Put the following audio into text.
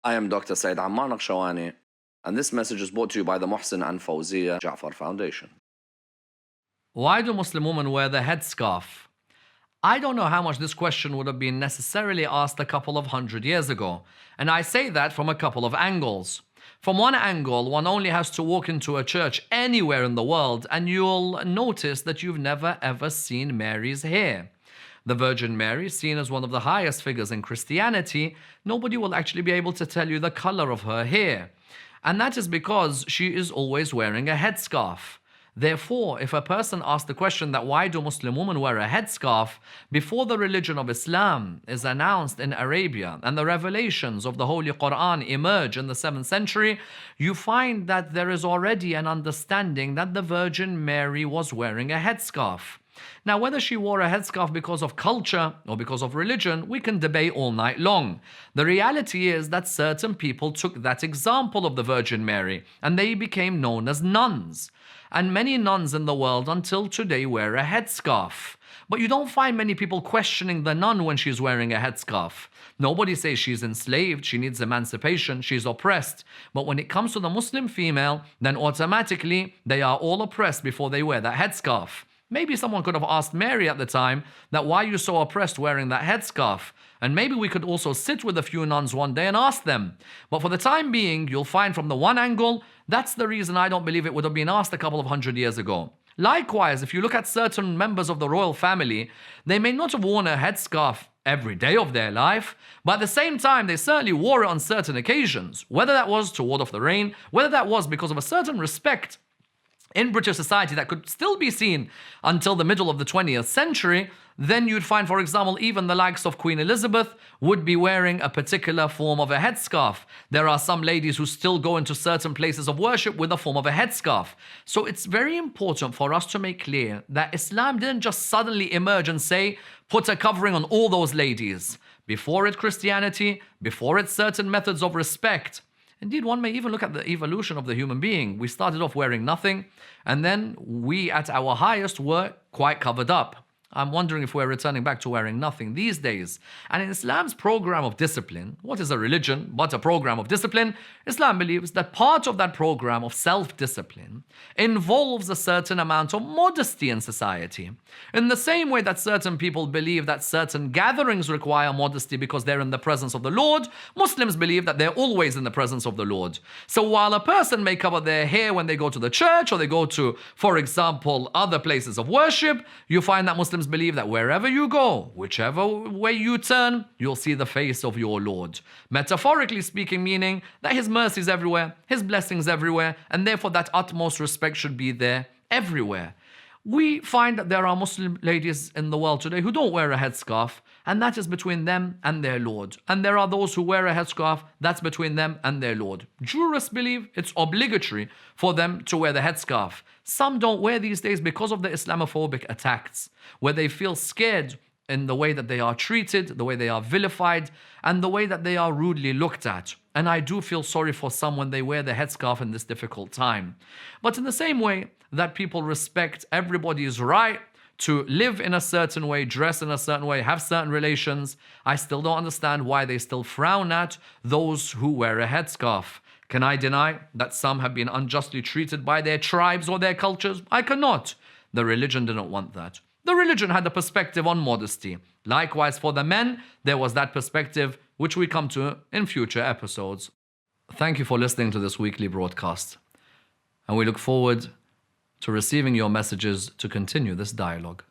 I am Dr. Said Ammar Nakshawani, and this message is brought to you by the Muhsin and Fawziya Ja'far Foundation. Why do Muslim women wear the headscarf? I don't know how much this question would have been necessarily asked a couple of 100 years ago, and I say that from a couple of angles. From one angle, one only has to walk into a church anywhere in the world and you'll notice that you've never ever seen Mary's hair. The Virgin Mary, seen as one of the highest figures in Christianity, nobody will actually be able to tell you the color of her hair. And that is because she is always wearing a headscarf. Therefore, if a person asks the question that why do Muslim women wear a headscarf, before the religion of Islam is announced in Arabia and the revelations of the Holy Quran emerge in the 7th century, you find that there is already an understanding that the Virgin Mary was wearing a headscarf. Now, whether she wore a headscarf because of culture or because of religion, we can debate all night long. The reality is that certain people took that example of the Virgin Mary and they became known as nuns. And many nuns in the world until today wear a headscarf. But you don't find many people questioning the nun when she's wearing a headscarf. Nobody says she's enslaved, she needs emancipation, she's oppressed. But when it comes to the Muslim female, then automatically they are all oppressed before they wear that headscarf. Maybe someone could have asked Mary at the time that why are you so oppressed wearing that headscarf? And maybe we could also sit with a few nuns one day and ask them. But for the time being, you'll find from the one angle, that's the reason I don't believe it would have been asked a couple of 100 years ago. Likewise, if you look at certain members of the royal family, they may not have worn a headscarf every day of their life, but at the same time, they certainly wore it on certain occasions, whether that was to ward off the rain, whether that was because of a certain respect in British society that could still be seen until the middle of the 20th century, then you'd find, for example, even the likes of Queen Elizabeth would be wearing a particular form of a headscarf. There are some ladies who still go into certain places of worship with a form of a headscarf. So it's very important for us to make clear that Islam didn't just suddenly emerge and say, put a covering on all those ladies. Before it, Christianity, before it, certain methods of respect. Indeed, one may even look at the evolution of the human being. We started off wearing nothing, and then we at our highest were quite covered up. I'm wondering if we're returning back to wearing nothing these days. And in Islam's program of discipline, what is a religion but a program of discipline? Islam believes that part of that program of self-discipline involves a certain amount of modesty in society. In the same way that certain people believe that certain gatherings require modesty because they're in the presence of the Lord, Muslims believe that they're always in the presence of the Lord. So while a person may cover their hair when they go to the church or they go to, for example, other places of worship, you find that Muslims believe that wherever you go, whichever way you turn, you'll see the face of your Lord. Metaphorically speaking, meaning that His mercy is everywhere, His blessings everywhere, and therefore that utmost respect should be there everywhere. We find that there are Muslim ladies in the world today who don't wear a headscarf, and that is between them and their Lord. And there are those who wear a headscarf, that's between them and their Lord. Jurists believe it's obligatory for them to wear the headscarf. Some don't wear these days because of the Islamophobic attacks, where they feel scared in the way that they are treated, the way they are vilified, and the way that they are rudely looked at. And I do feel sorry for some when they wear the headscarf in this difficult time. But in the same way that people respect everybody's right to live in a certain way, dress in a certain way, have certain relations, I still don't understand why they still frown at those who wear a headscarf. Can I deny that some have been unjustly treated by their tribes or their cultures? I cannot. The religion didn't want that. The religion had a perspective on modesty. Likewise, for the men, there was that perspective, which we come to in future episodes. Thank you for listening to this weekly broadcast. And we look forward to receiving your messages to continue this dialogue.